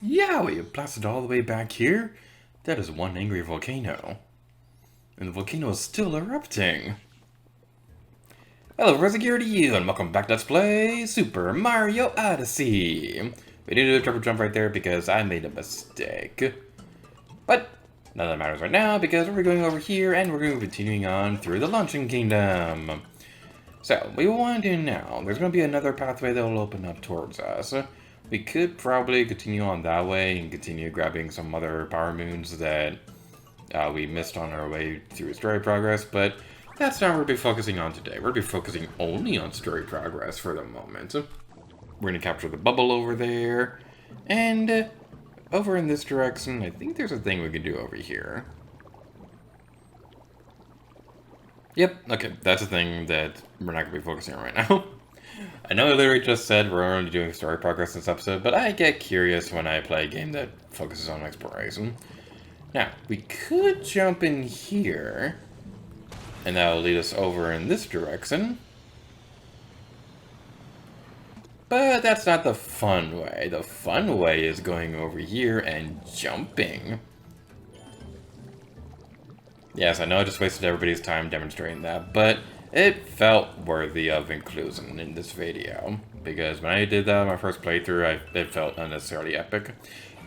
Yeah, we blasted all the way back here. That is one angry volcano. And the volcano is still erupting. Hello, Security you, and welcome back to Let's Play Super Mario Odyssey. We need to do a triple jump right there because I made a mistake. But none of that matters right now because we're going over here and we're going to be continuing on through the Launching Kingdom. So, what we want to do now, there's going to be another pathway that will open up towards us. We could probably continue on that way and continue grabbing some other power moons that we missed on our way through story progress, but that's not what we'll be focusing on today. We'll be focusing only on story progress for the moment. We're going to capture the bubble over there, and over in this direction, I think there's a thing we can do over here. Yep, okay, that's a thing that we're not going to be focusing on right now. I know I literally just said we're only doing story progress in this episode, but I get curious when I play a game that focuses on exploration. Now, we could jump in here, and that'll lead us over in this direction. But that's not the fun way. The fun way is going over here and jumping. Yes, I know I just wasted everybody's time demonstrating that, but it felt worthy of inclusion in this video. Because when I did that on my first playthrough, it felt unnecessarily epic.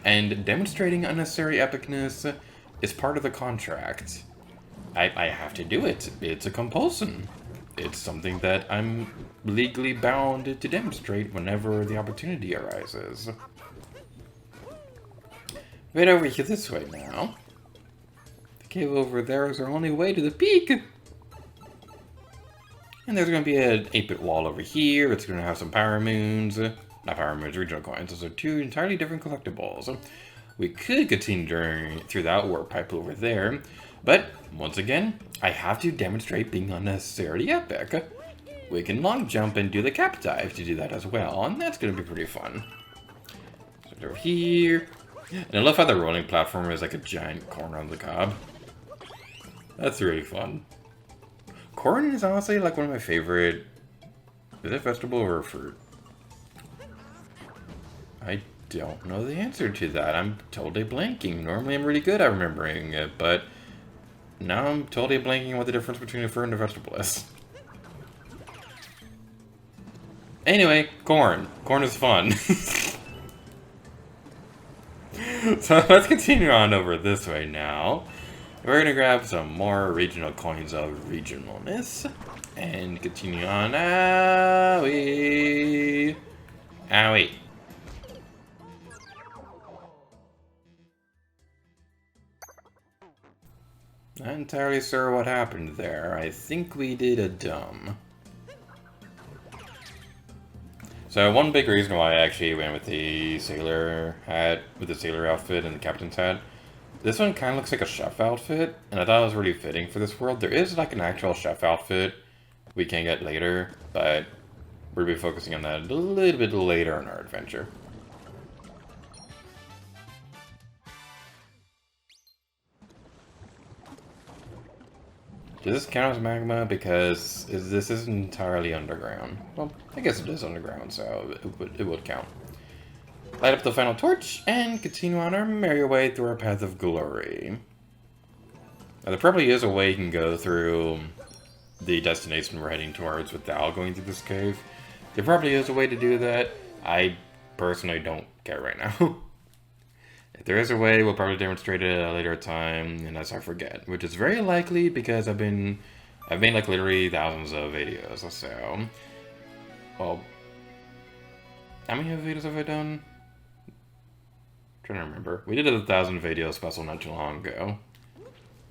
And demonstrating unnecessary epicness is part of the contract. I have to do it. It's a compulsion. It's something that I'm legally bound to demonstrate whenever the opportunity arises. Right over here this way now. The cave over there is our only way to the peak. And there's going to be an 8-bit wall over here. It's going to have some power moons. Not power moons, regional coins. Those are two entirely different collectibles. We could continue through that warp pipe over there. But, once again, I have to demonstrate being unnecessarily epic. We can long jump and do the cap dive to do that as well, and that's going to be pretty fun. So over here. And I love how the rolling platform is like a giant corn on the cob. That's really fun. Corn is honestly like one of my favorite... Is it vegetable or fruit? I don't know the answer to that. I'm totally blanking. Normally I'm really good at remembering it, but... Now I'm totally blanking what the difference between a fruit and a vegetable is. Anyway, corn. Corn is fun. So let's continue on over this way now. We're going to grab some more regional coins of regionalness. And continue on. Owie. Owie. Not entirely sure what happened there. I think we did a dumb. So one big reason why I actually went with the sailor hat, with the sailor outfit and the captain's hat. This one kind of looks like a chef outfit, and I thought it was really fitting for this world. There is like an actual chef outfit we can get later, but we'll be focusing on that a little bit later in our adventure. Does this count as magma? Because this isn't entirely underground. Well, I guess it is underground, so it would count. Light up the final torch, and continue on our merry way through our path of glory. Now, there probably is a way you can go through the destination we're heading towards without going through this cave. There probably is a way to do that. I personally don't care right now. If there is a way, we'll probably demonstrate it at a later time, unless I forget. Which is very likely because I've made like literally thousands of videos, so... Well... How many videos have I done? I'm trying to remember. We did a 1,000 video special not too long ago.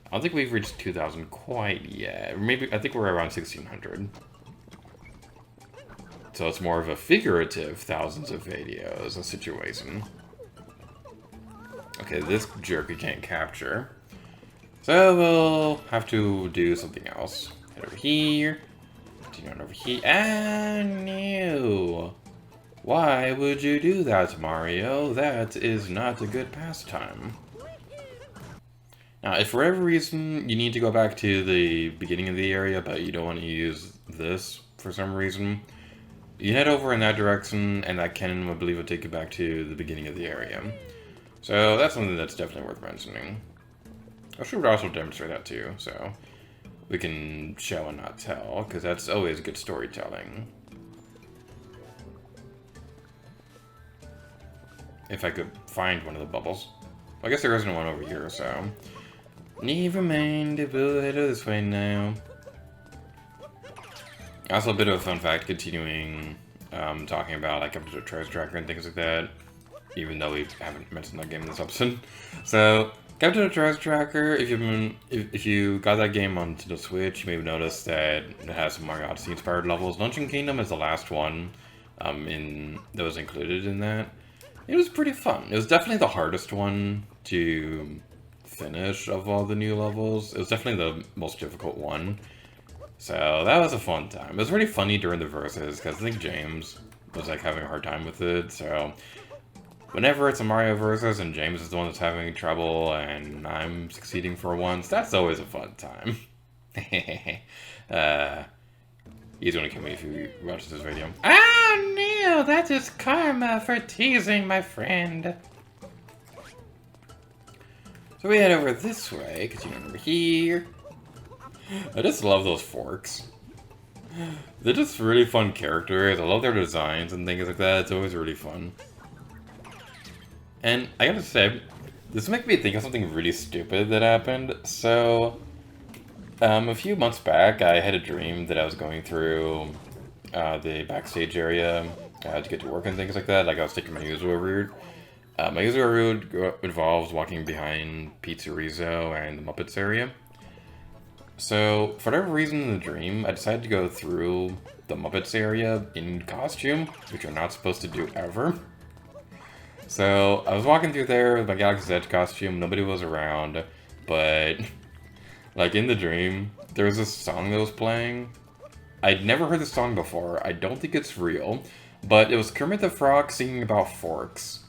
I don't think we've reached 2,000 quite yet. Maybe, I think we're around 1,600. So it's more of a figurative thousands of videos, a situation. Okay, this jerk we can't capture. So we'll have to do something else. Head over here. Continue on over here. Ah, no. Why would you do that, Mario? That is not a good pastime. Now, if for whatever reason you need to go back to the beginning of the area, but you don't want to use this for some reason, you head over in that direction, and that cannon, I believe, will take you back to the beginning of the area. So that's something that's definitely worth mentioning. I should also demonstrate that too, so we can show and not tell, because that's always good storytelling. If I could find one of the bubbles. I guess there isn't one over here, so... Never mind, we'll head this way now. Also, a bit of a fun fact, continuing talking about like Capture the Treasure Tracker and things like that, even though we haven't mentioned that game in this episode. So, Capture the Treasure Tracker, if you got that game onto the Switch, you may have noticed that it has some Mario Odyssey inspired levels. Dungeon Kingdom is the last one that was included in that. It was pretty fun. It was definitely the hardest one to finish of all the new levels. It was definitely the most difficult one. So that was a fun time. It was really funny during the verses because I think James was like having a hard time with it. So whenever it's a Mario versus and James is the one that's having trouble and I'm succeeding for once, that's always a fun time. He's gonna kill me if he watches this video. Oh no, that's just karma for teasing my friend. So we head over this way, because you know, over here. I just love those forks. They're just really fun characters. I love their designs and things like that. It's always really fun. And I gotta say, this makes me think of something really stupid that happened. So, a few months back, I had a dream that I was going through the backstage area to get to work and things like that. Like I was taking my usual route. My usual route involves walking behind Pizzerizzo and the Muppets area. So, for whatever reason in the dream, I decided to go through the Muppets area in costume, which you're not supposed to do ever. So, I was walking through there with my Galaxy's Edge costume, nobody was around, but, like, in the dream, there was this song that was playing. I'd never heard this song before, I don't think it's real, but it was Kermit the Frog singing about forks.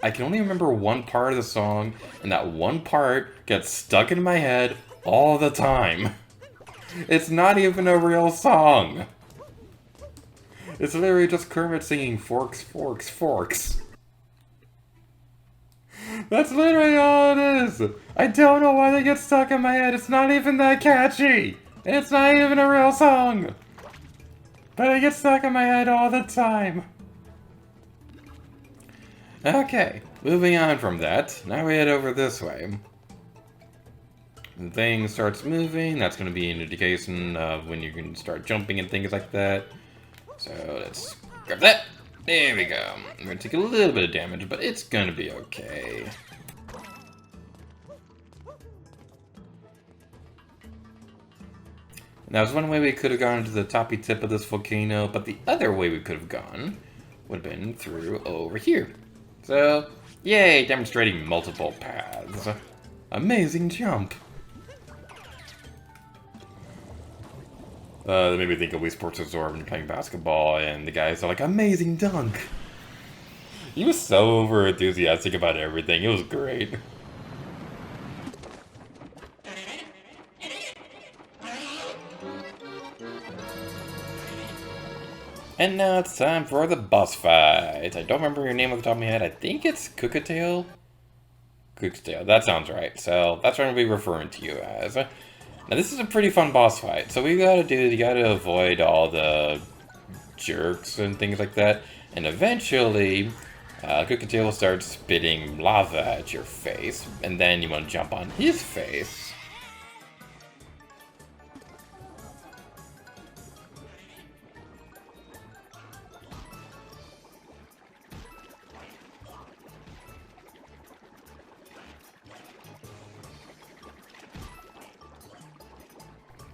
I can only remember one part of the song, and that one part gets stuck in my head all the time. It's not even a real song. It's literally just Kermit singing forks, forks, forks. That's literally all it is. I don't know why they get stuck in my head. It's not even that catchy. And it's not even a real song. But they get stuck in my head all the time. Okay, moving on from that. Now we head over this way. The thing starts moving, that's going to be an indication of when you can start jumping and things like that. So let's grab that. There we go. I'm going to take a little bit of damage, but it's going to be okay. Now, there's one way we could have gone to the toppy tip of this volcano, but the other way we could have gone would have been through over here. So, yay, demonstrating multiple paths. Amazing jump. That made me think of Wii Sports Resort when playing basketball, and the guys are like, amazing dunk! He was so over enthusiastic about everything, it was great. And now it's time for the boss fight. I don't remember your name off the top of my head, I think it's Cookatiel? Cookatiel, that sounds right, so that's what I'm going to be referring to you as. Now this is a pretty fun boss fight, so what you gotta avoid all the jerks and things like that, and eventually, Cookatiel will start spitting lava at your face, and then you want to jump on his face.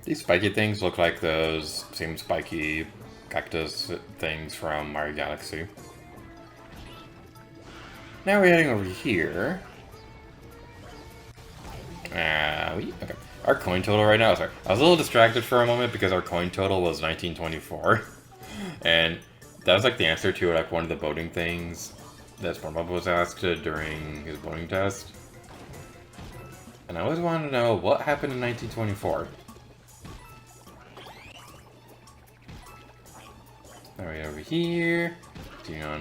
These spiky things look like those same spiky cactus things from Mario Galaxy. Now we're heading over here. Okay. Our coin total right now, sorry. I was a little distracted for a moment because our coin total was 1924. And that was like the answer to like one of the boating things that SpongeBob was asked during his boating test. And I always wanted to know what happened in 1924. Alright, over here. You know,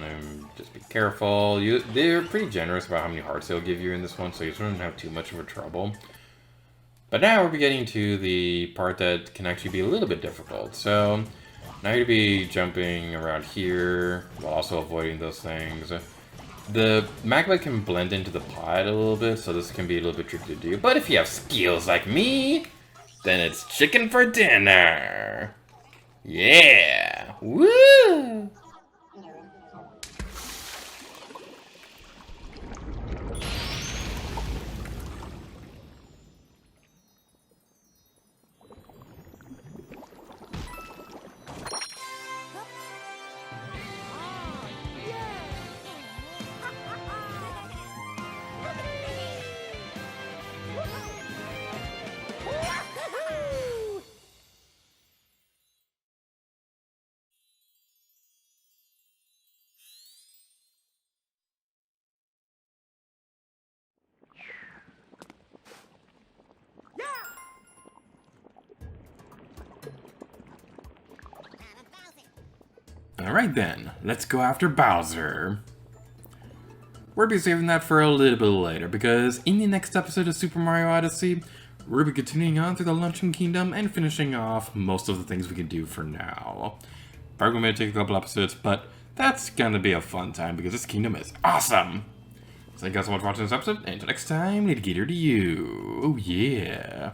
just be careful. They're pretty generous about how many hearts they'll give you in this one, so you shouldn't have too much of a trouble. But now we're getting to the part that can actually be a little bit difficult. So now you'll be jumping around here while also avoiding those things. The magma can blend into the pot a little bit, so this can be a little bit tricky to do. But if you have skills like me, then it's chicken for dinner. Yeah! Woo! Alright then, let's go after Bowser. We'll be saving that for a little bit later, because in the next episode of Super Mario Odyssey, we'll be continuing on through the Luncheon Kingdom and finishing off most of the things we can do for now. Probably going to take a couple episodes, but that's gonna be a fun time because this kingdom is awesome! So thank you guys so much for watching this episode, and until next time, Lady Gator to you. Oh yeah.